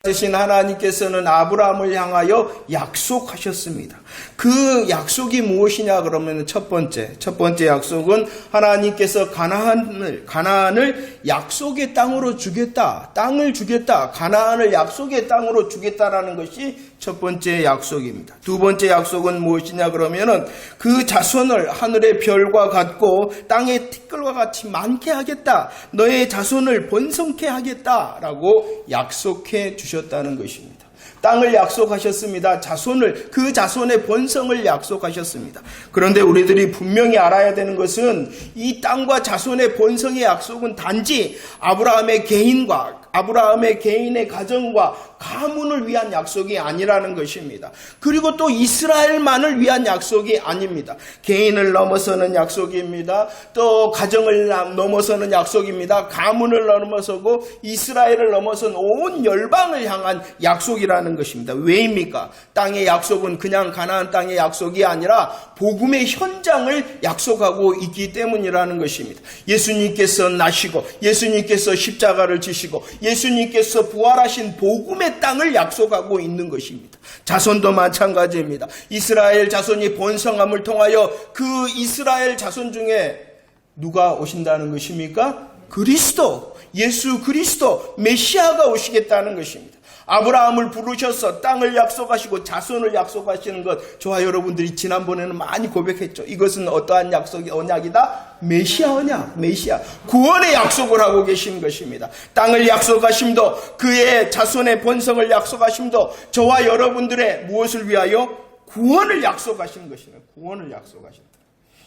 되신 하나님께서는 아브라함을 향하여 약속하셨습니다. 그 약속이 무엇이냐 그러면 첫 번째 약속은 하나님께서 가나안을 약속의 땅으로 주겠다. 땅을 주겠다. 가나안을 약속의 땅으로 주겠다라는 것이 첫 번째 약속입니다. 두 번째 약속은 무엇이냐 그러면은 그 자손을 하늘의 별과 같고 땅의 티끌과 같이 많게 하겠다. 너의 자손을 번성케 하겠다라고 약속해 주셨다는 것입니다. 땅을 약속하셨습니다. 그 자손의 번성을 약속하셨습니다. 그런데 우리들이 분명히 알아야 되는 것은 이 땅과 자손의 번성의 약속은 단지 아브라함의 개인의 가정과 가문을 위한 약속이 아니라는 것입니다. 그리고 또 이스라엘만을 위한 약속이 아닙니다. 개인을 넘어서는 약속입니다. 또 가정을 넘어서는 약속입니다. 가문을 넘어서고 이스라엘을 넘어선 온 열방을 향한 약속이라는 것입니다. 왜입니까? 땅의 약속은 그냥 가나안 땅의 약속이 아니라 복음의 현장을 약속하고 있기 때문이라는 것입니다. 예수님께서 나시고 예수님께서 십자가를 지시고 예수님께서 부활하신 복음의 땅을 약속하고 있는 것입니다. 자손도 마찬가지입니다. 이스라엘 자손이 번성함을 통하여 그 이스라엘 자손 중에 누가 오신다는 것입니까? 예수 그리스도 메시아가 오시겠다는 것입니다. 아브라함을 부르셔서 땅을 약속하시고 자손을 약속하시는 것, 저와 여러분들이 지난번에는 많이 고백했죠. 이것은 어떠한 언약이다? 메시아 언약, 메시아 구원의 약속을 하고 계신 것입니다. 땅을 약속하심도 그의 자손의 번성을 약속하심도 저와 여러분들의 무엇을 위하여? 구원을 약속하신 것이네요. 구원을 약속하신다.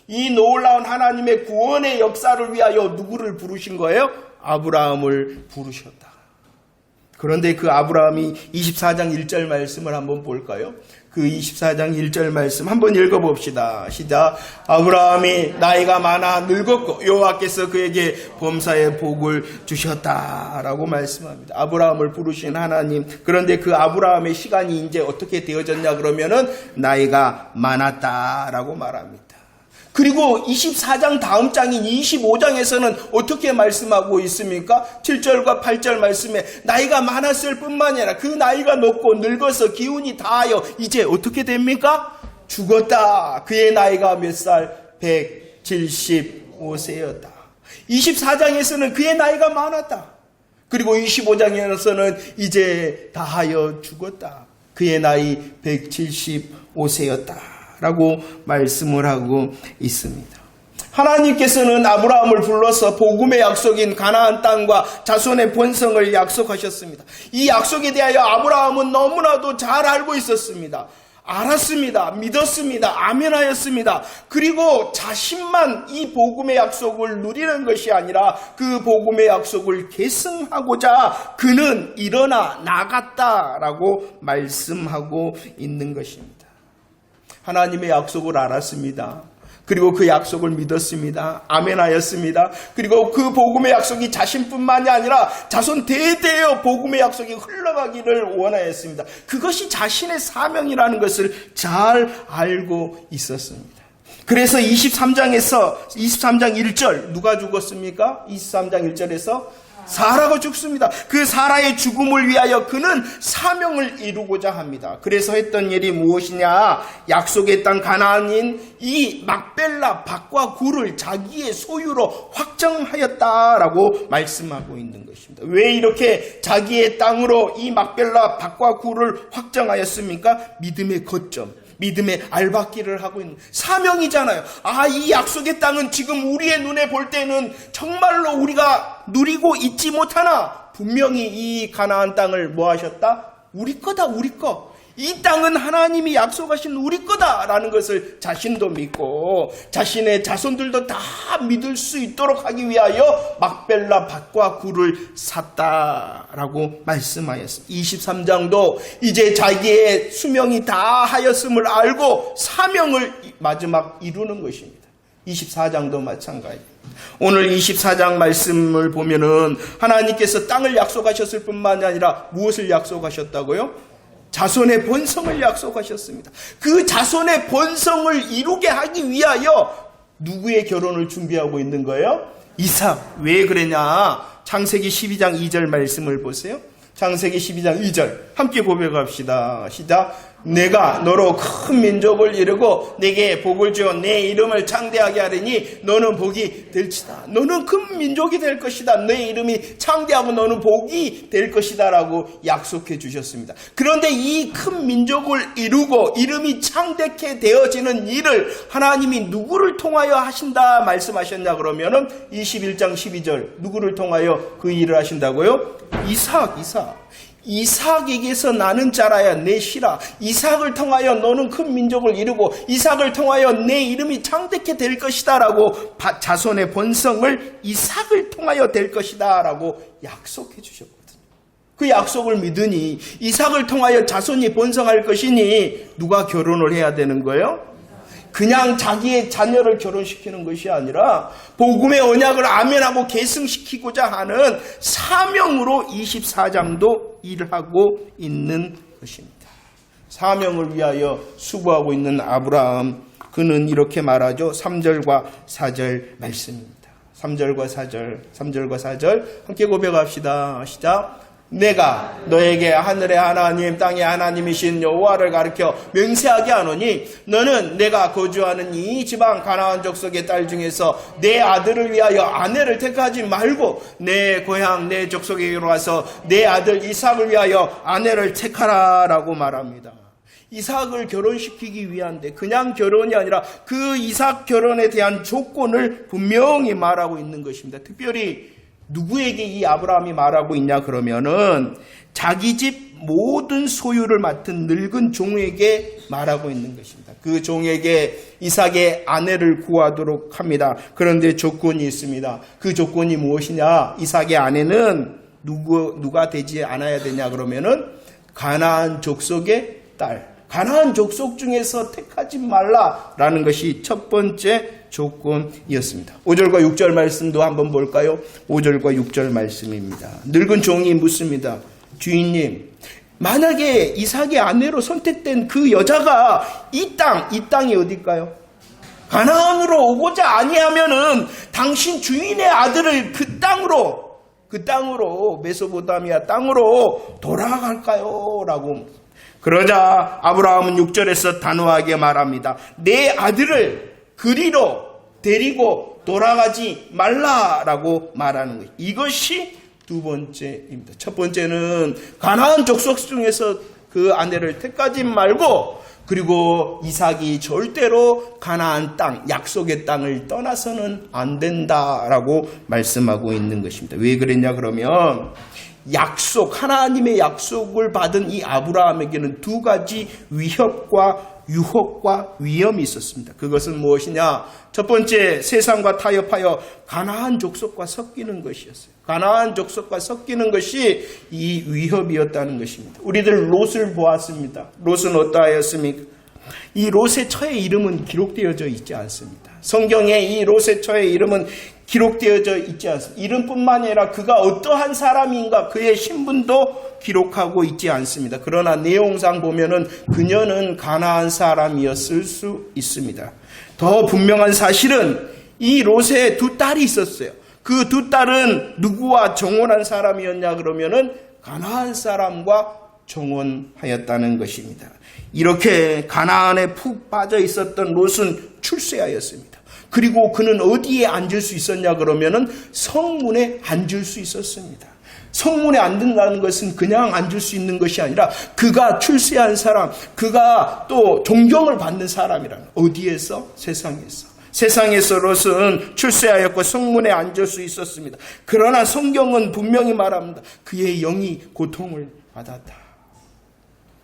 이 놀라운 하나님의 구원의 역사를 위하여 누구를 부르신 거예요? 아브라함을 부르셨다. 그런데 그 아브라함이 24장 1절 말씀을 한번 볼까요? 그 24장 1절 말씀 한번 읽어봅시다. 시작. 아브라함이 나이가 많아 늙었고 여호와께서 그에게 범사의 복을 주셨다라고 말씀합니다. 아브라함을 부르신 하나님. 그런데 그 아브라함의 시간이 이제 어떻게 되어졌냐 그러면은 나이가 많았다라고 말합니다. 그리고 24장 다음 장인 25장에서는 어떻게 말씀하고 있습니까? 7절과 8절 말씀에 나이가 많았을 뿐만 아니라 그 나이가 높고 늙어서 기운이 다하여 이제 어떻게 됩니까? 죽었다. 그의 나이가 몇 살? 175세였다. 24장에서는 그의 나이가 많았다. 그리고 25장에서는 이제 다하여 죽었다. 그의 나이 175세였다. 라고 말씀을 하고 있습니다. 하나님께서는 아브라함을 불러서 복음의 약속인 가나안 땅과 자손의 번성을 약속하셨습니다. 이 약속에 대하여 아브라함은 너무나도 잘 알고 있었습니다. 알았습니다. 믿었습니다. 아멘하였습니다. 그리고 자신만 이 복음의 약속을 누리는 것이 아니라 그 복음의 약속을 계승하고자 그는 일어나 나갔다라고 말씀하고 있는 것입니다. 하나님의 약속을 알았습니다. 그리고 그 약속을 믿었습니다. 아멘하였습니다. 그리고 그 복음의 약속이 자신뿐만이 아니라 자손 대대의 복음의 약속이 흘러가기를 원하였습니다. 그것이 자신의 사명이라는 것을 잘 알고 있었습니다. 그래서 23장 1절 누가 죽었습니까? 23장 1절에서 사라가 죽습니다. 그 사라의 죽음을 위하여 그는 사명을 이루고자 합니다. 그래서 했던 일이 무엇이냐? 약속의 땅 가나안인 이 막벨라 밭과 굴을 자기의 소유로 확정하였다라고 말씀하고 있는 것입니다. 왜 이렇게 자기의 땅으로 이 막벨라 밭과 굴을 확정하였습니까? 믿음의 거점, 믿음의 알박기를 하고 있는 사명이잖아요. 이 약속의 땅은 지금 우리의 눈에 볼 때는 정말로 우리가 누리고 있지 못하나 분명히 이 가나안 땅을 뭐 하셨다? 우리 거다, 우리 거. 이 땅은 하나님이 약속하신 우리 거다라는 것을 자신도 믿고 자신의 자손들도 다 믿을 수 있도록 하기 위하여 막벨라 밭과 굴을 샀다라고 말씀하였습니다. 23장도 이제 자기의 수명이 다 하였음을 알고 사명을 마지막 이루는 것입니다. 24장도 마찬가지입니다. 오늘 24장 말씀을 보면은 하나님께서 땅을 약속하셨을 뿐만 아니라 무엇을 약속하셨다고요? 자손의 번성을 약속하셨습니다. 그 자손의 번성을 이루게 하기 위하여 누구의 결혼을 준비하고 있는 거예요? 이삭. 왜 그러냐? 창세기 12장 2절 말씀을 보세요. 창세기 12장 2절 함께 고백합시다. 시작. 내가 너로 큰 민족을 이루고 내게 복을 주어 내 이름을 창대하게 하리니 너는 복이 될지다. 너는 큰 민족이 될 것이다. 내 이름이 창대하고 너는 복이 될 것이다 라고 약속해 주셨습니다. 그런데 이 큰 민족을 이루고 이름이 창대케 되어지는 일을 하나님이 누구를 통하여 하신다 말씀하셨냐 그러면은 21장 12절 누구를 통하여 그 일을 하신다고요? 이삭에게서 나는 자라야 내 씨라. 이삭을 통하여 너는 큰 민족을 이루고 이삭을 통하여 내 이름이 창대케 될 것이다 라고 자손의 번성을 이삭을 통하여 될 것이다 라고 약속해 주셨거든요. 그 약속을 믿으니 이삭을 통하여 자손이 번성할 것이니 누가 결혼을 해야 되는 거예요? 그냥 자기의 자녀를 결혼시키는 것이 아니라 복음의 언약을 아멘하고 계승시키고자 하는 사명으로 24장도 일을 하고 있는 것입니다. 사명을 위하여 수고하고 있는 아브라함, 그는 이렇게 말하죠. 3절과 4절 말씀입니다. 3절과 4절 함께 고백합시다. 시작. 내가 너에게 하늘의 하나님 땅의 하나님이신 여호와를 가르쳐 맹세하게 하노니 너는 내가 거주하는 이 지방 가나안 족속의 딸 중에서 내 아들을 위하여 아내를 택하지 말고 내 고향 내 족속에게로 와서 내 아들 이삭을 위하여 아내를 택하라 라고 말합니다. 이삭을 결혼시키기 위한데 그냥 결혼이 아니라 그 이삭 결혼에 대한 조건을 분명히 말하고 있는 것입니다. 특별히 누구에게 이 아브라함이 말하고 있냐 그러면은 자기 집 모든 소유를 맡은 늙은 종에게 말하고 있는 것입니다. 그 종에게 이삭의 아내를 구하도록 합니다. 그런데 조건이 있습니다. 그 조건이 무엇이냐? 이삭의 아내는 누가 되지 않아야 되냐 그러면은 가나안 족속의 딸. 가나안 족속 중에서 택하지 말라라는 것이 첫 번째 조건이었습니다. 5절과 6절 말씀도 한번 볼까요? 5절과 6절 말씀입니다. 늙은 종이 묻습니다. 주인님, 만약에 이삭의 아내로 선택된 그 여자가 이 땅이 어딜까요? 가나안으로 오고자 아니하면은 당신 주인의 아들을 그 땅으로 메소포타미아 땅으로 돌아갈까요? 라고. 그러자 아브라함은 6절에서 단호하게 말합니다. 내 아들을 그리로 데리고 돌아가지 말라라고 말하는 거예요. 이것이 두 번째입니다. 첫 번째는 가나안 족속 중에서 그 아내를 택하지 말고 그리고 이삭이 절대로 가나안 땅, 약속의 땅을 떠나서는 안 된다라고 말씀하고 있는 것입니다. 왜 그랬냐 그러면 하나님의 약속을 받은 이 아브라함에게는 두 가지 위협과 유혹과 위험이 있었습니다. 그것은 무엇이냐? 첫 번째, 세상과 타협하여 가나안 족속과 섞이는 것이었어요. 가나안 족속과 섞이는 것이 이 위협이었다는 것입니다. 우리들 롯을 보았습니다. 롯은 어떠하였습니까? 이 롯의 처의 이름은 기록되어져 있지 않습니다. 성경에 이 롯의 처의 이름은 기록되어져 있지 않습니다. 이름뿐만 아니라 그가 어떠한 사람인가 그의 신분도 기록하고 있지 않습니다. 그러나 내용상 보면은 그녀는 가나안 사람이었을 수 있습니다. 더 분명한 사실은 이 롯에 두 딸이 있었어요. 그 두 딸은 누구와 정혼한 사람이었냐 그러면은 가나안 사람과 정혼하였다는 것입니다. 이렇게 가나안에 푹 빠져 있었던 롯은 출세하였습니다. 그리고 그는 어디에 앉을 수 있었냐 그러면은 성문에 앉을 수 있었습니다. 성문에 앉는다는 것은 그냥 앉을 수 있는 것이 아니라 그가 출세한 사람, 그가 또 존경을 받는 사람이라는. 어디에서? 세상에서 롯은 출세하였고 성문에 앉을 수 있었습니다. 그러나 성경은 분명히 말합니다. 그의 영이 고통을 받았다.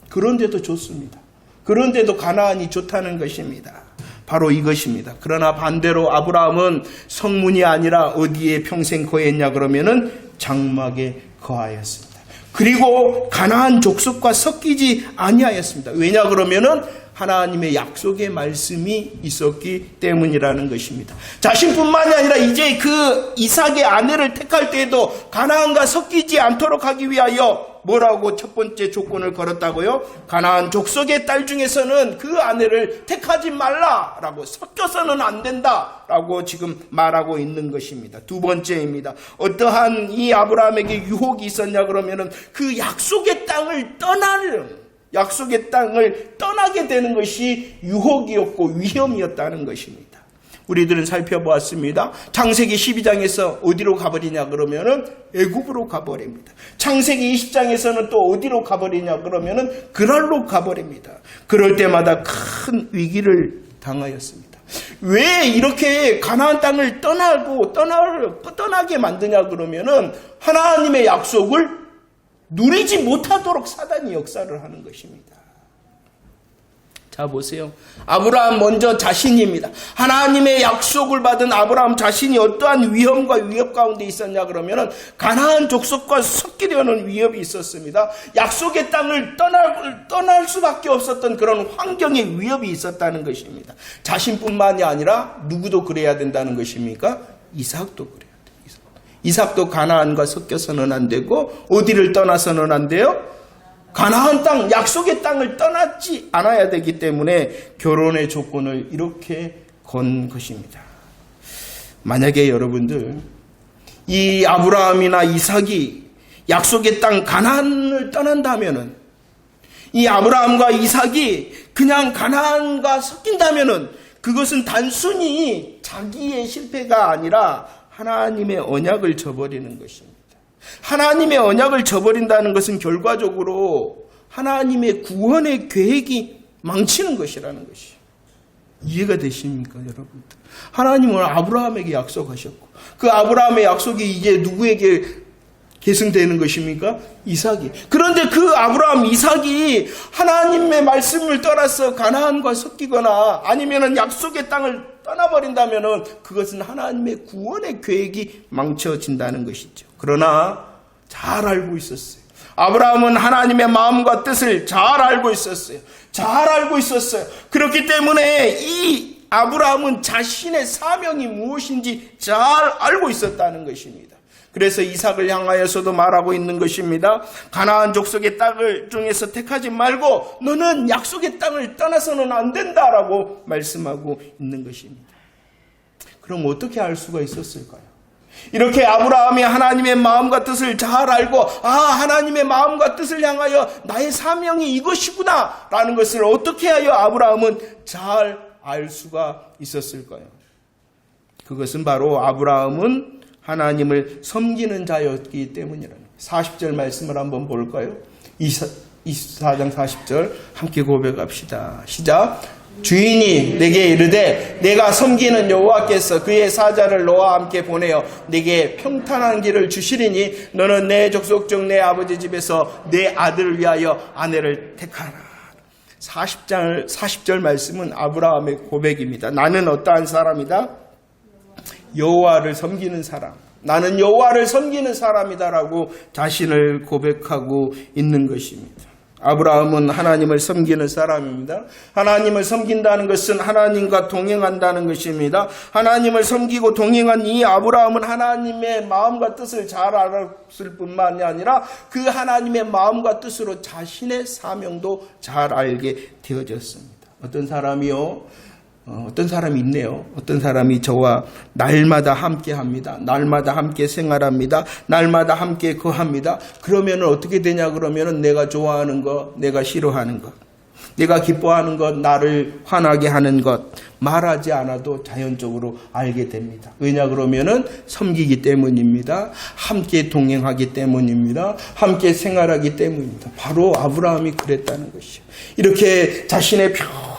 그런데도 좋습니다. 그런데도 가나안이 좋다는 것입니다. 바로 이것입니다. 그러나 반대로 아브라함은 성문이 아니라 어디에 평생 거했냐 그러면은 장막에 거하였습니다. 그리고 가나안 족속과 섞이지 아니하였습니다. 왜냐 그러면은 하나님의 약속의 말씀이 있었기 때문이라는 것입니다. 자신뿐만이 아니라 이제 그 이삭의 아내를 택할 때에도 가나안과 섞이지 않도록 하기 위하여 뭐라고 첫 번째 조건을 걸었다고요? 가나안 족속의 딸 중에서는 그 아내를 택하지 말라라고, 섞여서는 안 된다라고 지금 말하고 있는 것입니다. 두 번째입니다. 어떠한 이 아브라함에게 유혹이 있었냐 그러면은 그 약속의 땅을 떠나게 되는 것이 유혹이었고 위험이었다는 것입니다. 우리들은 살펴보았습니다. 창세기 12장에서 어디로 가버리냐 그러면은 애굽으로 가버립니다. 창세기 20장에서는 또 어디로 가버리냐 그러면은 그랄로 가버립니다. 그럴 때마다 큰 위기를 당하였습니다. 왜 이렇게 가나안 땅을 떠나게 만드냐 그러면은 하나님의 약속을 누리지 못하도록 사단이 역사를 하는 것입니다. 자, 보세요. 아브라함 먼저 자신입니다. 하나님의 약속을 받은 아브라함 자신이 어떠한 위험과 위협 가운데 있었냐 그러면은 가나안 족속과 섞이려는 위협이 있었습니다. 약속의 땅을 떠날 수밖에 없었던 그런 환경의 위협이 있었다는 것입니다. 자신뿐만이 아니라 누구도 그래야 된다는 것입니까? 이삭도 그래야 돼요. 이삭도 가나안과 섞여서는 안 되고 어디를 떠나서는 안 돼요? 가나안 땅, 약속의 땅을 떠나지 않아야 되기 때문에 결혼의 조건을 이렇게 건 것입니다. 만약에 여러분들 이 아브라함이나 이삭이 약속의 땅 가나안을 떠난다면은, 이 아브라함과 이삭이 그냥 가나안과 섞인다면은 그것은 단순히 자기의 실패가 아니라 하나님의 언약을 저버리는 것입니다. 하나님의 언약을 저버린다는 것은 결과적으로 하나님의 구원의 계획이 망치는 것이라는 것이에요. 이해가 되십니까, 여러분들? 하나님은 아브라함에게 약속하셨고 그 아브라함의 약속이 이제 누구에게 계승되는 것입니까? 이삭이. 그런데 그 아브라함 이삭이 하나님의 말씀을 떠나서 가나안과 섞이거나 아니면은 약속의 땅을 떠나버린다면은 그것은 하나님의 구원의 계획이 망쳐진다는 것이죠. 그러나 잘 알고 있었어요. 아브라함은 하나님의 마음과 뜻을 잘 알고 있었어요. 그렇기 때문에 이 아브라함은 자신의 사명이 무엇인지 잘 알고 있었다는 것입니다. 그래서 이삭을 향하여서도 말하고 있는 것입니다. 가나안 족속의 땅을 중에서 택하지 말고 너는 약속의 땅을 떠나서는 안 된다라고 말씀하고 있는 것입니다. 그럼 어떻게 알 수가 있었을까요? 이렇게 아브라함이 하나님의 마음과 뜻을 잘 알고 하나님의 마음과 뜻을 향하여 나의 사명이 이것이구나 라는 것을 어떻게 하여 아브라함은 잘 알 수가 있었을까요? 그것은 바로 아브라함은 하나님을 섬기는 자였기 때문이라는 40절 말씀을 한번 볼까요? 24장 40절 함께 고백합시다. 시작. 주인이 내게 이르되 내가 섬기는 여호와께서 그의 사자를 너와 함께 보내어 내게 평탄한 길을 주시리니 너는 내 족속 중 내 아버지 집에서 내 아들을 위하여 아내를 택하라. 40절 말씀은 아브라함의 고백입니다. 나는 어떠한 사람이다? 여호와를 섬기는 사람. 나는 여호와를 섬기는 사람이다라고 자신을 고백하고 있는 것입니다. 아브라함은 하나님을 섬기는 사람입니다. 하나님을 섬긴다는 것은 하나님과 동행한다는 것입니다. 하나님을 섬기고 동행한 이 아브라함은 하나님의 마음과 뜻을 잘 알았을 뿐만이 아니라 그 하나님의 마음과 뜻으로 자신의 사명도 잘 알게 되어졌습니다. 어떤 사람이요? 어떤 사람이 있네요. 어떤 사람이 저와 날마다 함께 합니다. 날마다 함께 생활합니다. 날마다 함께 거합니다. 그러면 어떻게 되냐 그러면 내가 좋아하는 것, 내가 싫어하는 것, 내가 기뻐하는 것, 나를 화나게 하는 것 말하지 않아도 자연적으로 알게 됩니다. 왜냐 그러면은 섬기기 때문입니다. 함께 동행하기 때문입니다. 함께 생활하기 때문입니다. 바로 아브라함이 그랬다는 것이죠. 이렇게 자신의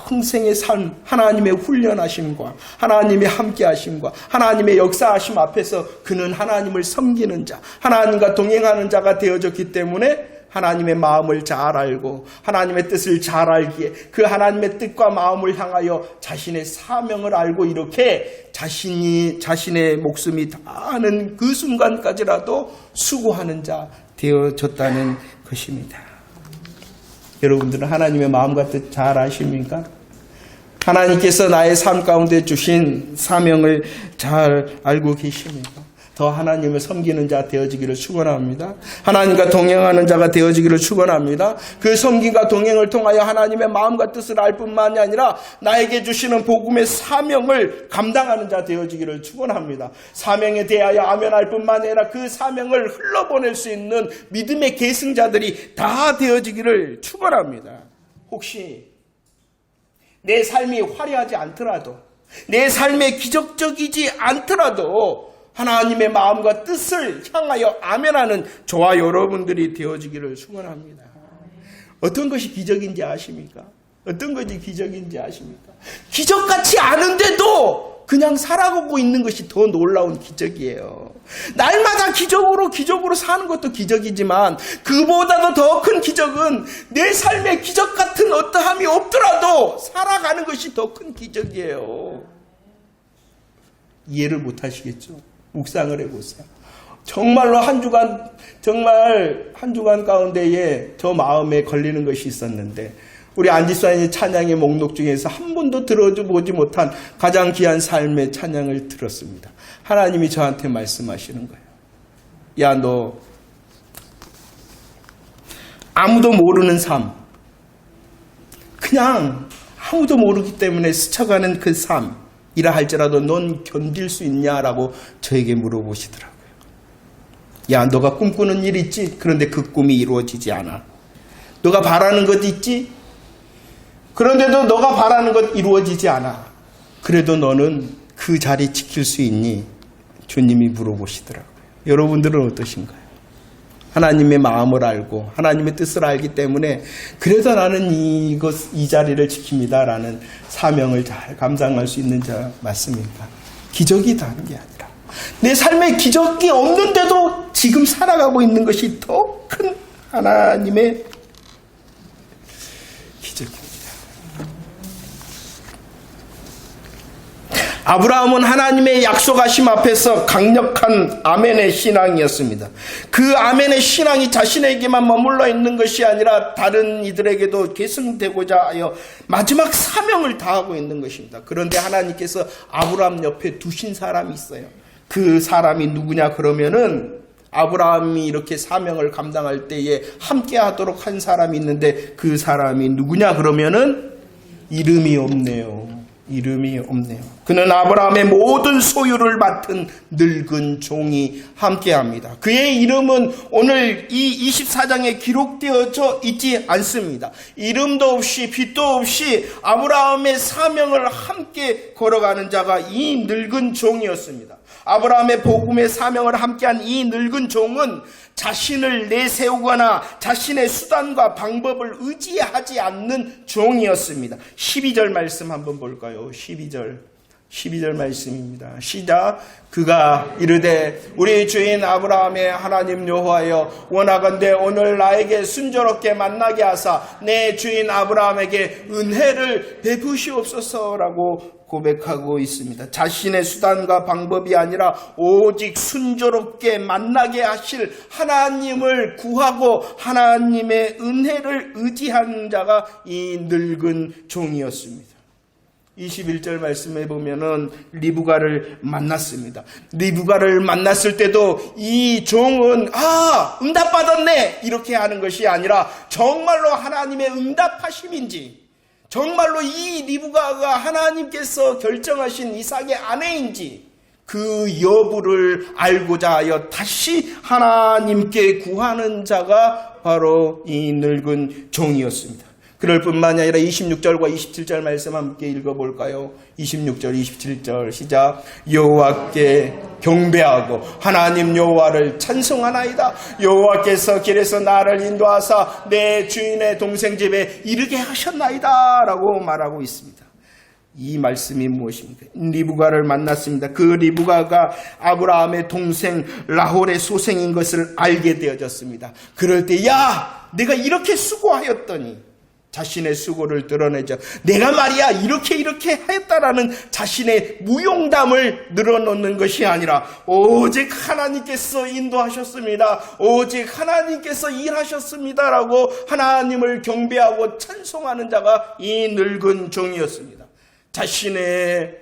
평생의 삶, 하나님의 훈련하심과 하나님의 함께하심과 하나님의 역사하심 앞에서 그는 하나님을 섬기는 자, 하나님과 동행하는 자가 되어졌기 때문에 하나님의 마음을 잘 알고 하나님의 뜻을 잘 알기에 그 하나님의 뜻과 마음을 향하여 자신의 사명을 알고 이렇게 자신의 목숨이 다하는 그 순간까지라도 수고하는 자 되어졌다는 것입니다. 여러분들은 하나님의 마음과 뜻 잘 아십니까? 하나님께서 나의 삶 가운데 주신 사명을 잘 알고 계십니까? 더 하나님을 섬기는 자 되어지기를 축원합니다. 하나님과 동행하는 자가 되어지기를 축원합니다. 그 섬김과 동행을 통하여 하나님의 마음과 뜻을 알 뿐만이 아니라 나에게 주시는 복음의 사명을 감당하는 자 되어지기를 축원합니다. 사명에 대하여 아멘할 뿐만이 아니라 그 사명을 흘러보낼 수 있는 믿음의 계승자들이 다 되어지기를 축원합니다. 혹시 내 삶이 화려하지 않더라도, 내 삶에 기적적이지 않더라도 하나님의 마음과 뜻을 향하여 아멘하는 저와 여러분들이 되어지기를 축원합니다. 어떤 것이 기적인지 아십니까? 어떤 것이 기적인지 아십니까? 기적같이 않은데도 그냥 살아가고 있는 것이 더 놀라운 기적이에요. 날마다 기적으로 사는 것도 기적이지만 그보다도 더 큰 기적은 내 삶에 기적 같은 어떠함이 없더라도 살아가는 것이 더 큰 기적이에요. 이해를 못 하시겠죠? 묵상을 해보세요. 정말로 한 주간 가운데에 저 마음에 걸리는 것이 있었는데, 우리 안지수아의 찬양의 목록 중에서 한 번도 들어보지 못한 가장 귀한 삶의 찬양을 들었습니다. 하나님이 저한테 말씀하시는 거예요. 야, 너 아무도 모르는 삶, 그냥 아무도 모르기 때문에 스쳐가는 그 삶이라 할지라도 넌 견딜 수 있냐라고 저에게 물어보시더라고요. 야, 너가 꿈꾸는 일 있지? 그런데 그 꿈이 이루어지지 않아. 너가 바라는 것 있지? 그런데도 너가 바라는 것 이루어지지 않아. 그래도 너는 그 자리 지킬 수 있니? 주님이 물어보시더라고요. 여러분들은 어떠신가요? 하나님의 마음을 알고 하나님의 뜻을 알기 때문에 그래도 나는 이 자리를 지킵니다 라는 사명을 잘 감당할 수 있는 자 맞습니까? 기적이 다른 게 아니라 내 삶에 기적이 없는데도 지금 살아가고 있는 것이 더 큰 하나님의 기적입니다. 아브라함은 하나님의 약속하심 앞에서 강력한 아멘의 신앙이었습니다. 그 아멘의 신앙이 자신에게만 머물러 있는 것이 아니라 다른 이들에게도 계승되고자 하여 마지막 사명을 다하고 있는 것입니다. 그런데 하나님께서 아브라함 옆에 두신 사람이 있어요. 그 사람이 누구냐 그러면은 아브라함이 이렇게 사명을 감당할 때에 함께 하도록 한 사람이 있는데 그 사람이 누구냐 그러면은 이름이 없네요. 그는 아브라함의 모든 소유를 맡은 늙은 종이 함께합니다. 그의 이름은 오늘 이 24장에 기록되어져 있지 않습니다. 이름도 없이 빛도 없이 아브라함의 사명을 함께 걸어가는 자가 이 늙은 종이었습니다. 아브라함의 복음의 사명을 함께한 이 늙은 종은 자신을 내세우거나 자신의 수단과 방법을 의지하지 않는 종이었습니다. 12절 말씀 한번 볼까요? 12절 말씀입니다. 시작. 그가 이르되 우리 주인 아브라함의 하나님 여호와여 원하건대 오늘 나에게 순조롭게 만나게 하사 내 주인 아브라함에게 은혜를 베푸시옵소서라고 고백하고 있습니다. 자신의 수단과 방법이 아니라 오직 순조롭게 만나게 하실 하나님을 구하고 하나님의 은혜를 의지한 자가 이 늙은 종이었습니다. 21절 말씀에 보면은 리브가를 만났습니다. 리브가를 만났을 때도 이 종은 응답받았네 이렇게 하는 것이 아니라 정말로 하나님의 응답하심인지 정말로 이 리브가가 하나님께서 결정하신 이삭의 아내인지 그 여부를 알고자 하여 다시 하나님께 구하는 자가 바로 이 늙은 종이었습니다. 그럴 뿐만이 아니라 26절과 27절 말씀 함께 읽어볼까요? 26절, 27절 시작. 여호와께 경배하고 하나님 여호와를 찬송하나이다. 여호와께서 길에서 나를 인도하사 내 주인의 동생 집에 이르게 하셨나이다 라고 말하고 있습니다. 이 말씀이 무엇입니까? 리브가를 만났습니다. 그 리브가가 아브라함의 동생 라홀의 소생인 것을 알게 되어졌습니다. 그럴 때 내가 이렇게 수고하였더니 자신의 수고를 드러내죠. 내가 말이야 이렇게 하였다라는 자신의 무용담을 늘어놓는 것이 아니라 오직 하나님께서 인도하셨습니다. 오직 하나님께서 일하셨습니다라고 하나님을 경배하고 찬송하는 자가 이 늙은 종이었습니다. 자신의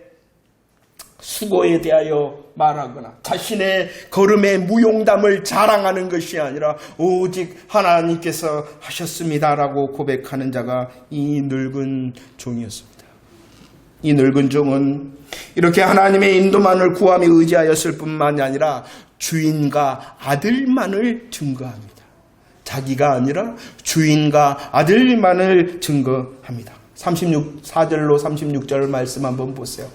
수고에 대하여 말하거나 자신의 걸음의 무용담을 자랑하는 것이 아니라 오직 하나님께서 하셨습니다라고 고백하는 자가 이 늙은 종이었습니다. 이 늙은 종은 이렇게 하나님의 인도만을 구함에 의지하였을 뿐만이 아니라 주인과 아들만을 증거합니다. 자기가 아니라 주인과 아들만을 증거합니다. 4절로 36절 말씀 한번 보세요.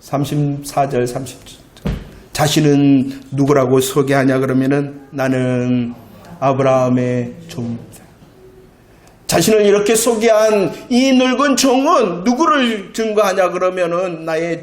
34절 37절 자신은 누구라고 소개하냐 그러면은 나는 아브라함의 종입니다. 자신을 이렇게 소개한 이 늙은 종은 누구를 증거하냐 그러면은 나의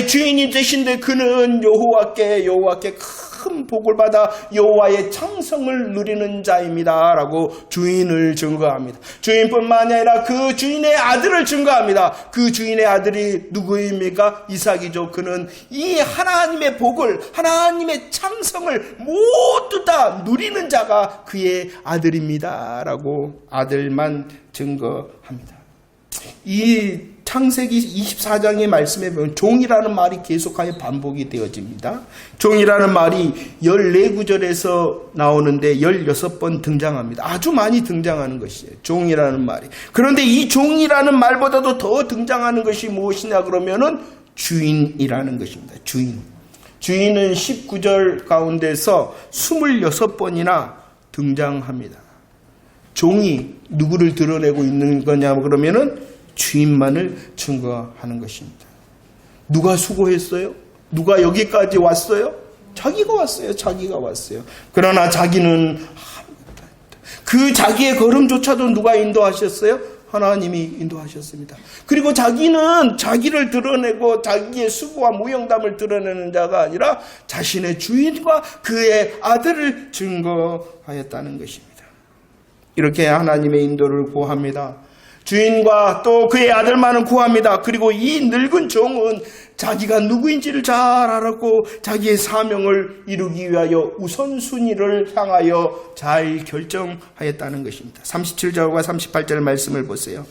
주인이 되신데 그는 여호와께 큰 복을 받아 여호와의 창성을 누리는 자입니다라고 주인을 증거합니다. 주인뿐만 아니라 그 주인의 아들을 증거합니다. 그 주인의 아들이 누구입니까? 이삭이죠. 그는 이 하나님의 복을, 하나님의 창성을 모두 다 누리는 자가 그의 아들입니다라고 아들만 증거합니다. 이 창세기 24장의 말씀에 보면 종이라는 말이 계속하여 반복이 되어집니다. 종이라는 말이 14구절에서 나오는데 16번 등장합니다. 아주 많이 등장하는 것이에요. 종이라는 말이. 그런데 이 종이라는 말보다도 더 등장하는 것이 무엇이냐 그러면은 주인이라는 것입니다. 주인은 19절 가운데서 26번이나 등장합니다. 종이 누구를 드러내고 있는 거냐 그러면은 주인만을 증거하는 것입니다. 누가 수고했어요? 누가 여기까지 왔어요? 자기가 왔어요. 그러나 자기는 그 자기의 걸음조차도 누가 인도하셨어요? 하나님이 인도하셨습니다. 그리고 자기는 자기를 드러내고 자기의 수고와 무용담을 드러내는 자가 아니라 자신의 주인과 그의 아들을 증거하였다는 것입니다. 이렇게 하나님의 인도를 구합니다. 주인과 또 그의 아들만을 구합니다. 그리고 이 늙은 종은 자기가 누구인지를 잘 알았고 자기의 사명을 이루기 위하여 우선순위를 향하여 잘 결정하였다는 것입니다. 37절과 38절 말씀을 보세요.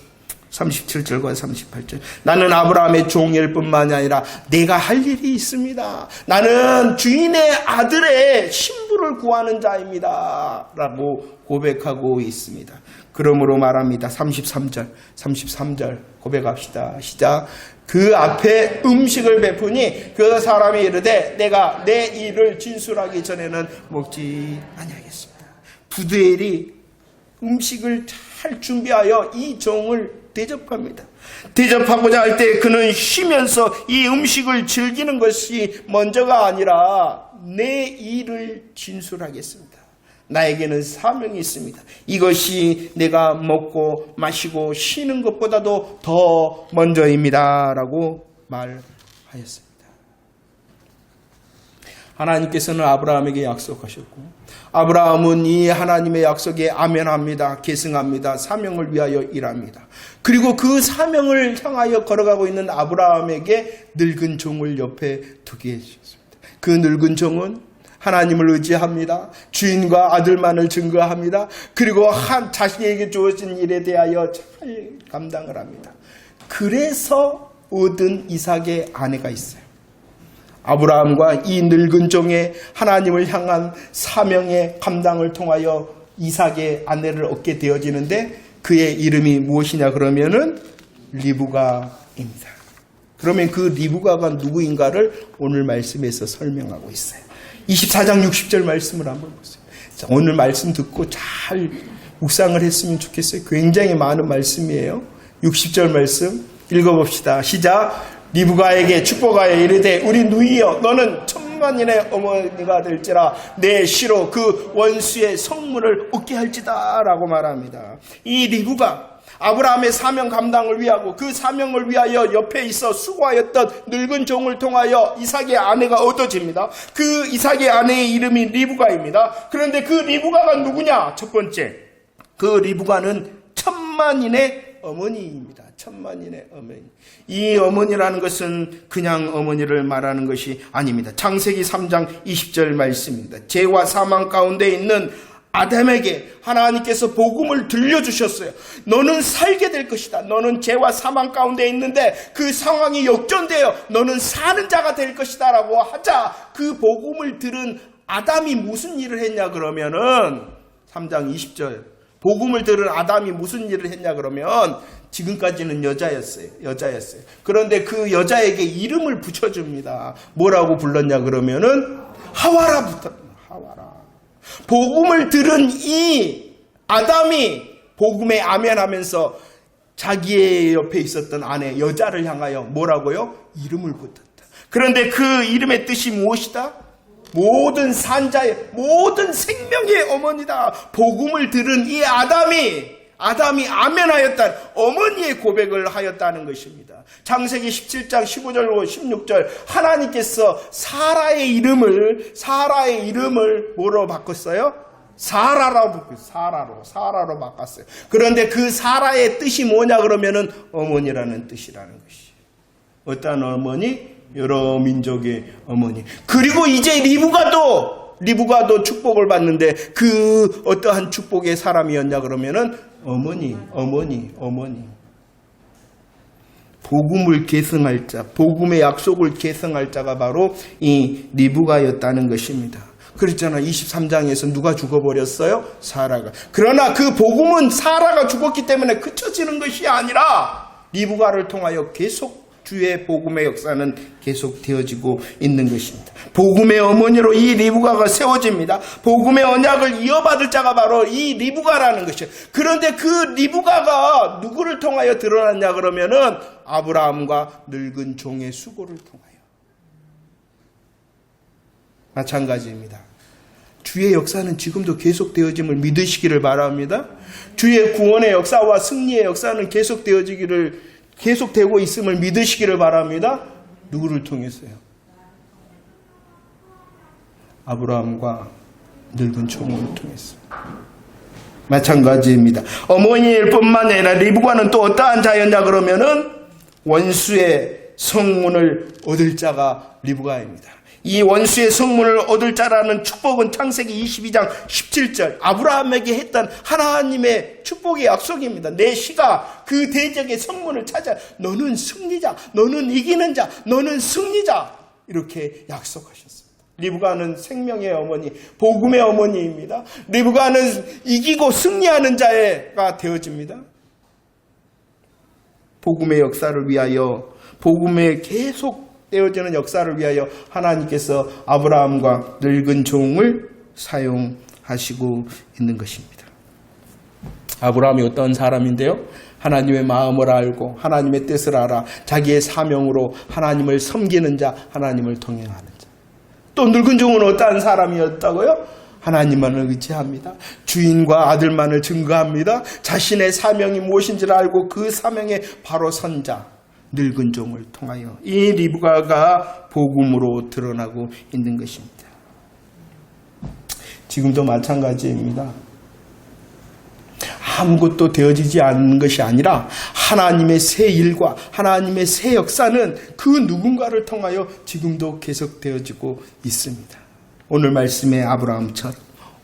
37절과 38절 나는 아브라함의 종일 뿐만이 아니라 내가 할 일이 있습니다. 나는 주인의 아들의 신부를 구하는 자입니다 라고 고백하고 있습니다. 그러므로 말합니다. 33절 고백합시다. 시작. 그 앞에 음식을 베푸니 그 사람이 이르되 내가 내 일을 진술하기 전에는 먹지 아니하겠습니다. 부두엘이 음식을 잘 준비하여 이 종을 대접합니다. 대접하고자 할 때 그는 쉬면서 이 음식을 즐기는 것이 먼저가 아니라 내 일을 진술하겠습니다. 나에게는 사명이 있습니다. 이것이 내가 먹고 마시고 쉬는 것보다도 더 먼저입니다 라고 말하였습니다. 하나님께서는 아브라함에게 약속하셨고 아브라함은 이 하나님의 약속에 아멘합니다. 계승합니다. 사명을 위하여 일합니다. 그리고 그 사명을 향하여 걸어가고 있는 아브라함에게 늙은 종을 옆에 두게 해주셨습니다. 그 늙은 종은 하나님을 의지합니다. 주인과 아들만을 증거합니다. 그리고 자신에게 주어진 일에 대하여 잘 감당을 합니다. 그래서 얻은 이삭의 아내가 있어요. 아브라함과 이 늙은 종의 하나님을 향한 사명의 감당을 통하여 이삭의 아내를 얻게 되어지는데 그의 이름이 무엇이냐 그러면은 리브가입니다. 그러면 그 리브가가 누구인가를 오늘 말씀에서 설명하고 있어요. 24장 60절 말씀을 한번 보세요. 자, 오늘 말씀 듣고 잘 묵상을 했으면 좋겠어요. 굉장히 많은 말씀이에요. 60절 말씀 읽어봅시다. 시작. 리브가에게 축복하여 이르되 우리 누이여 너는 천만인의 어머니가 될지라 내 시로 그 원수의 성문을 얻게 할지다 라고 말합니다. 이 리브가 아브라함의 사명 감당을 위하고 그 사명을 위하여 옆에 있어 수고하였던 늙은 종을 통하여 이삭의 아내가 얻어집니다. 그 이삭의 아내의 이름이 리브가입니다. 그런데 그 리브가가 누구냐? 첫 번째, 그 리브가는 천만인의 어머니입니다. 천만인의 어머니. 이 어머니라는 것은 그냥 어머니를 말하는 것이 아닙니다. 창세기 3장 20절 말씀입니다. 죄와 사망 가운데 있는 아담에게 하나님께서 복음을 들려주셨어요. 너는 살게 될 것이다. 너는 죄와 사망 가운데 있는데 그 상황이 역전되어 너는 사는 자가 될 것이다 라고 하자, 그 복음을 들은 아담이 무슨 일을 했냐 그러면은 3장 20절, 복음을 들은 아담이 무슨 일을 했냐 그러면 지금까지는 여자였어요. 그런데 그 여자에게 이름을 붙여줍니다. 뭐라고 불렀냐 그러면은 하와라 붙었다. 하와라. 복음을 들은 이 아담이 복음에 아멘하면서 자기의 옆에 있었던 아내 여자를 향하여 뭐라고요? 이름을 붙였다. 그런데 그 이름의 뜻이 무엇이다? 모든 산자의, 모든 생명의 어머니다. 복음을 들은 이 아담이 아멘하였다는 어머니의 고백을 하였다는 것입니다. 창세기 17장 15절로 16절, 하나님께서 사라의 이름을 뭐로 바꿨어요? 사라로 바꿨어요. 그런데 그 사라의 뜻이 뭐냐 그러면은 어머니라는 뜻이라는 것이. 어떤 어머니? 여러 민족의 어머니. 그리고 이제 리브가도 축복을 받는데 그 어떠한 축복의 사람이었냐 그러면은 어머니. 복음을 계승할 자, 복음의 약속을 계승할 자가 바로 이 리브가였다는 것입니다. 그랬잖아. 23장에서 누가 죽어버렸어요? 사라가. 그러나 그 복음은 사라가 죽었기 때문에 그쳐지는 것이 아니라 리브가를 통하여 계속 주의 복음의 역사는 계속 되어지고 있는 것입니다. 복음의 어머니로 이 리브가가 세워집니다. 복음의 언약을 이어받을 자가 바로 이 리브가라는 것이에요. 그런데 그 리브가가 누구를 통하여 드러났냐 그러면은 아브라함과 늙은 종의 수고를 통하여. 마찬가지입니다. 주의 역사는 지금도 계속되어짐을 믿으시기를 바랍니다. 주의 구원의 역사와 승리의 역사는 계속되고 있음을 믿으시기를 바랍니다. 누구를 통해서요? 아브라함과 늙은 종을 통해서. 마찬가지입니다. 어머니일 뿐만 아니라 리브가는 또 어떠한 자였냐 그러면은 원수의 성문을 얻을 자가 리브가입니다. 이 원수의 성문을 얻을 자라는 축복은 창세기 22장 17절 아브라함에게 했던 하나님의 축복의 약속입니다. 내 씨가 그 대적의 성문을 찾아 너는 승리자, 너는 이기는 자, 너는 승리자 이렇게 약속하셨습니다. 리브가는 생명의 어머니, 복음의 어머니입니다. 리브가는 이기고 승리하는 자가 되어집니다. 복음의 역사를 위하여, 복음의 계속 떼어지는 역사를 위하여 하나님께서 아브라함과 늙은 종을 사용하시고 있는 것입니다. 아브라함이 어떤 사람인데요? 하나님의 마음을 알고 하나님의 뜻을 알아 자기의 사명으로 하나님을 섬기는 자, 하나님을 동행하는 자. 또 늙은 종은 어떠한 사람이었다고요? 하나님만을 의지합니다. 주인과 아들만을 증거합니다. 자신의 사명이 무엇인지를 알고 그 사명에 바로 선 자. 늙은 종을 통하여 이 리브가가 복음으로 드러나고 있는 것입니다. 지금도 마찬가지입니다. 아무것도 되어지지 않는 것이 아니라 하나님의 새 일과 하나님의 새 역사는 그 누군가를 통하여 지금도 계속되어지고 있습니다. 오늘 말씀의 아브라함처럼,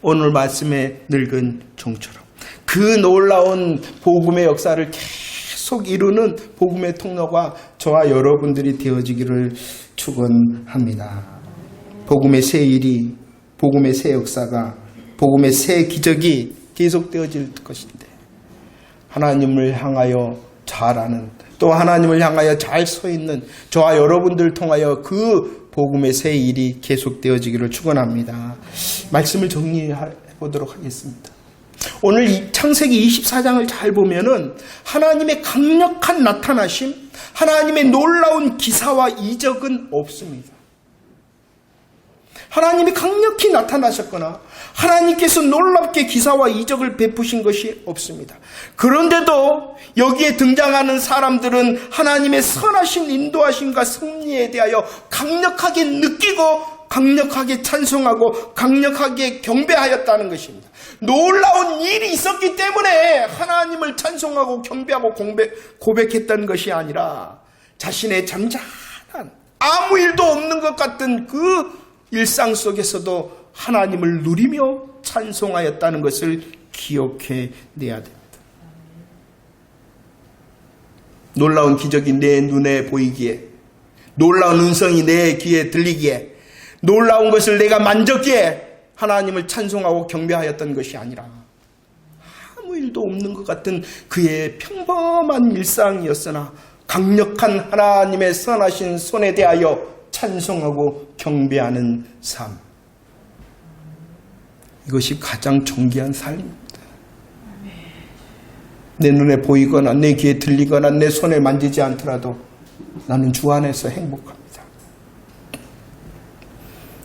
오늘 말씀의 늙은 종처럼 그 놀라운 복음의 역사를 계속 이루는 복음의 통로가 저와 여러분들이 되어지기를 축원합니다. 복음의 새 일이, 복음의 새 역사가, 복음의 새 기적이 계속되어질 것인데 하나님을 향하여 잘 아는, 또 하나님을 향하여 잘 서 있는 저와 여러분들 통하여 그 복음의 새 일이 계속되어지기를 축원합니다. 말씀을 정리해 보도록 하겠습니다. 오늘 이 창세기 24장을 잘 보면은 하나님의 강력한 나타나심, 하나님의 놀라운 기사와 이적은 없습니다. 하나님이 강력히 나타나셨거나 하나님께서 놀랍게 기사와 이적을 베푸신 것이 없습니다. 그런데도 여기에 등장하는 사람들은 하나님의 선하신 인도하심과 승리에 대하여 강력하게 느끼고 강력하게 찬송하고 강력하게 경배하였다는 것입니다. 놀라운 일이 있었기 때문에 하나님을 찬송하고 경배하고 고백했던 것이 아니라 자신의 잠잠한 아무 일도 없는 것 같은 그 일상 속에서도 하나님을 누리며 찬송하였다는 것을 기억해 내야 됩니다. 놀라운 기적이 내 눈에 보이기에, 놀라운 음성이 내 귀에 들리기에, 놀라운 것을 내가 만졌기에 하나님을 찬송하고 경배하였던 것이 아니라 아무 일도 없는 것 같은 그의 평범한 일상이었으나 강력한 하나님의 선하신 손에 대하여 찬송하고 경배하는 삶. 이것이 가장 존귀한 삶입니다. 내 눈에 보이거나 내 귀에 들리거나 내 손에 만지지 않더라도 나는 주 안에서 행복합니다.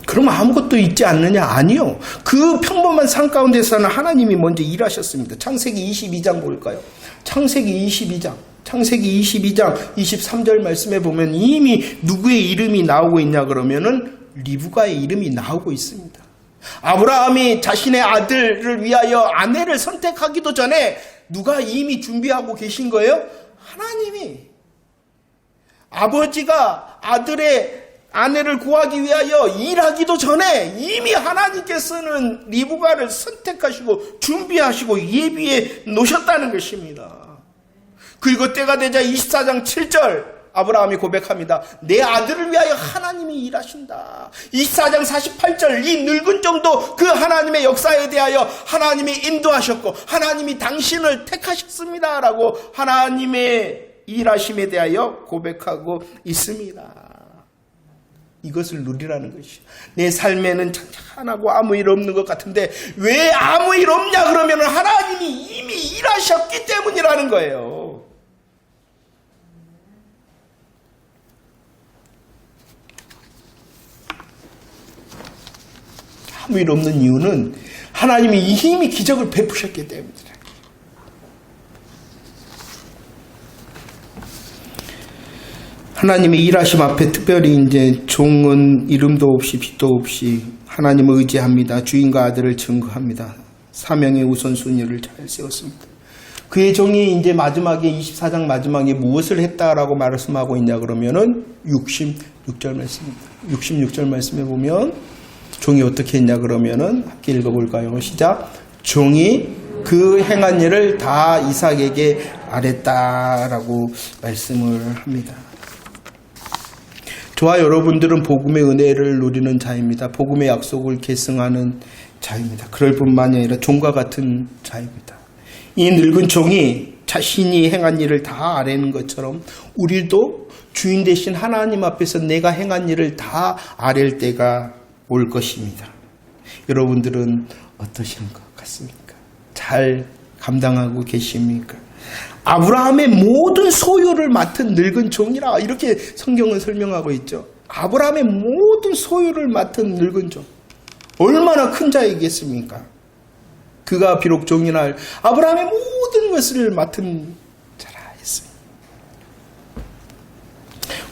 그럼 아무것도 있지 않느냐? 아니요. 그 평범한 삶 가운데서는 하나님이 먼저 일하셨습니다. 창세기 22장 볼까요? 창세기 22장 23절 말씀에 보면 이미 누구의 이름이 나오고 있냐 그러면은 리브가의 이름이 나오고 있습니다. 아브라함이 자신의 아들을 위하여 아내를 선택하기도 전에 누가 이미 준비하고 계신 거예요? 하나님이. 아버지가 아들의 아내를 구하기 위하여 일하기도 전에 이미 하나님께서는 리브가를 선택하시고 준비하시고 예비해 놓으셨다는 것입니다. 그리고 때가 되자 24장 7절 아브라함이 고백합니다. 내 아들을 위하여 하나님이 일하신다. 24장 48절 이 늙은 정도 그 하나님의 역사에 대하여 하나님이 인도하셨고 하나님이 당신을 택하셨습니다. 라고 하나님의 일하심에 대하여 고백하고 있습니다. 이것을 누리라는 것이죠. 내 삶에는 찬찬하고 아무 일 없는 것 같은데 왜 아무 일 없냐 그러면 하나님이 이미 일하셨기 때문이라는 거예요. 아무 일 없는 이유는 하나님이 이미 기적을 베푸셨기 때문이다. 하나님의 일하심 앞에 특별히 이제 종은 이름도 없이 빛도 없이 하나님을 의지합니다. 주인과 아들을 증거합니다. 사명의 우선순위를 잘 세웠습니다. 그의 종이 이제 마지막에 24장 마지막에 무엇을 했다라고 말씀하고 있냐 그러면은 66절 말씀입니다. 66절 말씀에 보면 종이 어떻게 했냐 그러면은 함께 읽어볼까요? 시작. 종이 그 행한 일을 다 이삭에게 아랬다라고 말씀을 합니다. 저와 여러분들은 복음의 은혜를 누리는 자입니다. 복음의 약속을 계승하는 자입니다. 그럴 뿐만이 아니라 종과 같은 자입니다. 이 늙은 종이 자신이 행한 일을 다 아뢰는 것처럼 우리도 주인 되신 하나님 앞에서 내가 행한 일을 다 아랠 때가 올 것입니다. 여러분들은 어떠신 것 같습니까? 잘 감당하고 계십니까? 아브라함의 모든 소유를 맡은 늙은 종이라 이렇게 성경은 설명하고 있죠. 아브라함의 모든 소유를 맡은 늙은 종. 얼마나 큰 자이겠습니까? 그가 비록 종이나 아브라함의 모든 것을 맡은 자라 했습니다.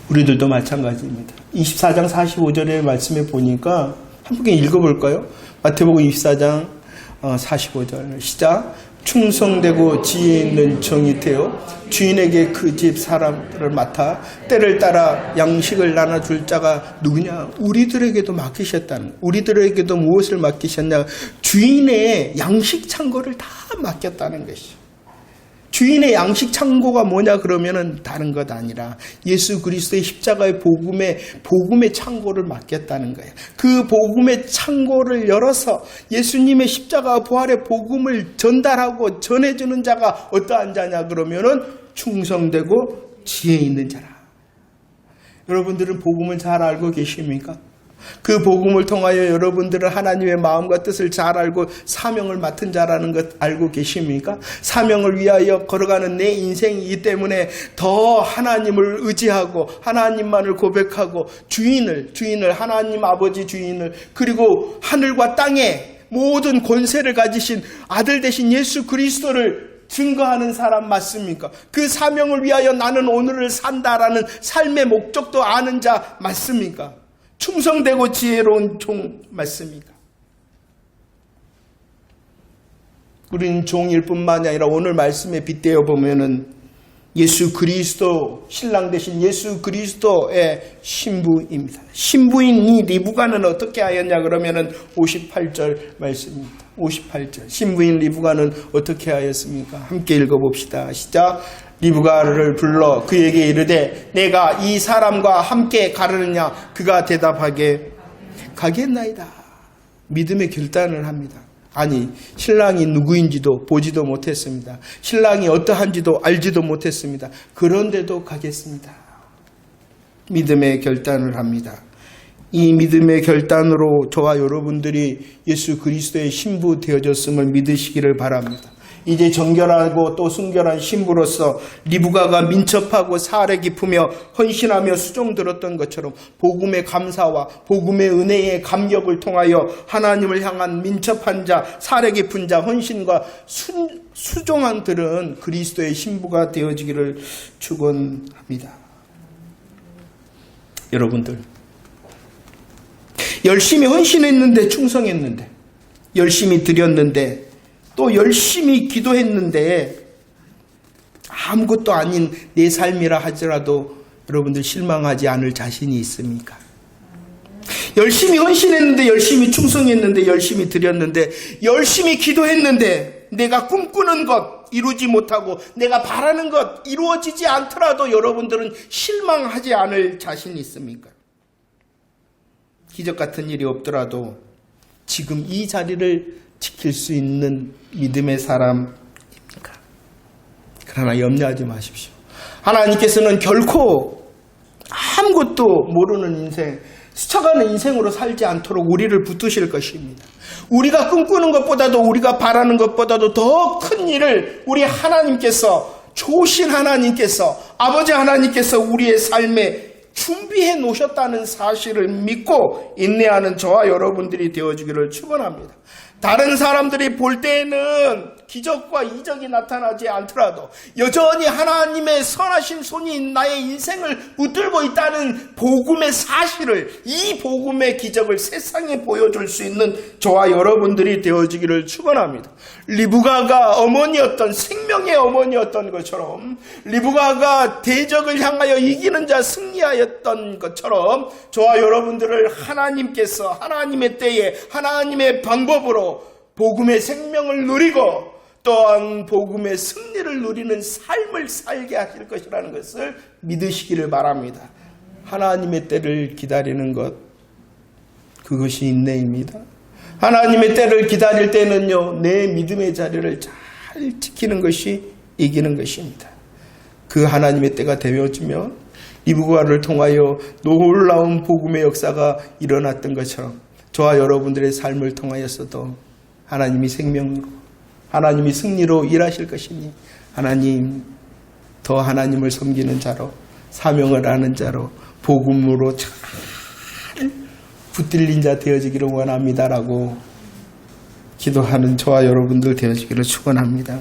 우리들도 마찬가지입니다. 24장 45절의 말씀에 보니까 함께 읽어볼까요? 마태복음 24장 45절 시작. 충성되고 지혜 있는 종이 되어 주인에게 그 집 사람들을 맡아 때를 따라 양식을 나눠줄 자가 누구냐? 우리들에게도 맡기셨다는, 우리들에게도 무엇을 맡기셨냐? 주인의 양식 창고를 다 맡겼다는 것이죠. 주인의 양식 창고가 뭐냐 그러면은 다른 것 아니라 예수 그리스도의 십자가의 복음의 창고를 맡겼다는 거예요. 그 복음의 창고를 열어서 예수님의 십자가 부활의 복음을 전달하고 전해주는 자가 어떠한 자냐 그러면은 충성되고 지혜 있는 자라. 여러분들은 복음을 잘 알고 계십니까? 그 복음을 통하여 여러분들은 하나님의 마음과 뜻을 잘 알고 사명을 맡은 자라는 것 알고 계십니까? 사명을 위하여 걸어가는 내 인생이기 때문에 더 하나님을 의지하고 하나님만을 고백하고 주인을 하나님 아버지 주인을 그리고 하늘과 땅에 모든 권세를 가지신 아들 되신 예수 그리스도를 증거하는 사람 맞습니까? 그 사명을 위하여 나는 오늘을 산다라는 삶의 목적도 아는 자 맞습니까? 충성되고 지혜로운 종 맞습니까? 우리는 종일 뿐만이 아니라 오늘 말씀에 빗대어 보면은 예수 그리스도, 신랑 되신 예수 그리스도의 신부입니다. 신부인 이 리브가는 어떻게 하였냐 그러면은 58절 말씀입니다. 58절. 신부인 리브가는 어떻게 하였습니까? 함께 읽어봅시다. 시작. 리브가를 불러 그에게 이르되 내가 이 사람과 함께 가르느냐? 그가 대답하게 가겠나이다. 믿음의 결단을 합니다. 아니, 신랑이 누구인지도 보지도 못했습니다. 신랑이 어떠한지도 알지도 못했습니다. 그런데도 가겠습니다. 믿음의 결단을 합니다. 이 믿음의 결단으로 저와 여러분들이 예수 그리스도의 신부 되어졌음을 믿으시기를 바랍니다. 이제 정결하고 또 순결한 신부로서 리브가가 민첩하고 사활에 깊으며 헌신하며 수종 들었던 것처럼 복음의 감사와 복음의 은혜의 감격을 통하여 하나님을 향한 민첩한 자, 사활에 깊은 자, 헌신과 수종한 들은 그리스도의 신부가 되어지기를 축원합니다. 여러분들, 열심히 헌신했는데, 충성했는데, 열심히 드렸는데, 또 열심히 기도했는데 아무것도 아닌 내 삶이라 하더라도 여러분들 실망하지 않을 자신이 있습니까? 열심히 헌신했는데, 열심히 충성했는데, 열심히 드렸는데, 열심히 기도했는데 내가 꿈꾸는 것 이루지 못하고 내가 바라는 것 이루어지지 않더라도 여러분들은 실망하지 않을 자신이 있습니까? 기적 같은 일이 없더라도 지금 이 자리를 지킬 수 있는 믿음의 사람입니까? 그러나 염려하지 마십시오. 하나님께서는 결코 아무것도 모르는 인생, 스쳐가는 인생으로 살지 않도록 우리를 붙드실 것입니다. 우리가 꿈꾸는 것보다도, 우리가 바라는 것보다도 더 큰 일을 우리 하나님께서, 좋으신 하나님께서, 아버지 하나님께서 우리의 삶에 준비해 놓으셨다는 사실을 믿고 인내하는 저와 여러분들이 되어주기를 축원합니다. 다른 사람들이 볼 때에는 기적과 이적이 나타나지 않더라도 여전히 하나님의 선하신 손이 나의 인생을 붙들고 있다는 복음의 사실을, 이 복음의 기적을 세상에 보여줄 수 있는 저와 여러분들이 되어지기를 축원합니다. 리브가가 어머니였던, 생명의 어머니였던 것처럼, 리브가가 대적을 향하여 이기는 자 승리하였던 것처럼 저와 여러분들을 하나님께서 하나님의 때에 하나님의 방법으로 복음의 생명을 누리고 또한 복음의 승리를 누리는 삶을 살게 하실 것이라는 것을 믿으시기를 바랍니다. 하나님의 때를 기다리는 것, 그것이 인내입니다. 하나님의 때를 기다릴 때는요, 내 믿음의 자리를 잘 지키는 것이 이기는 것입니다. 그 하나님의 때가 되어지면 리브가를 통하여 놀라운 복음의 역사가 일어났던 것처럼 저와 여러분들의 삶을 통하여서도 하나님이 생명으로, 하나님이 승리로 일하실 것이니 하나님, 더 하나님을 섬기는 자로, 사명을 아는 자로, 복음으로 잘 붙들린 자 되어지기를 원합니다라고 기도하는 저와 여러분들 되어지기를 축원합니다.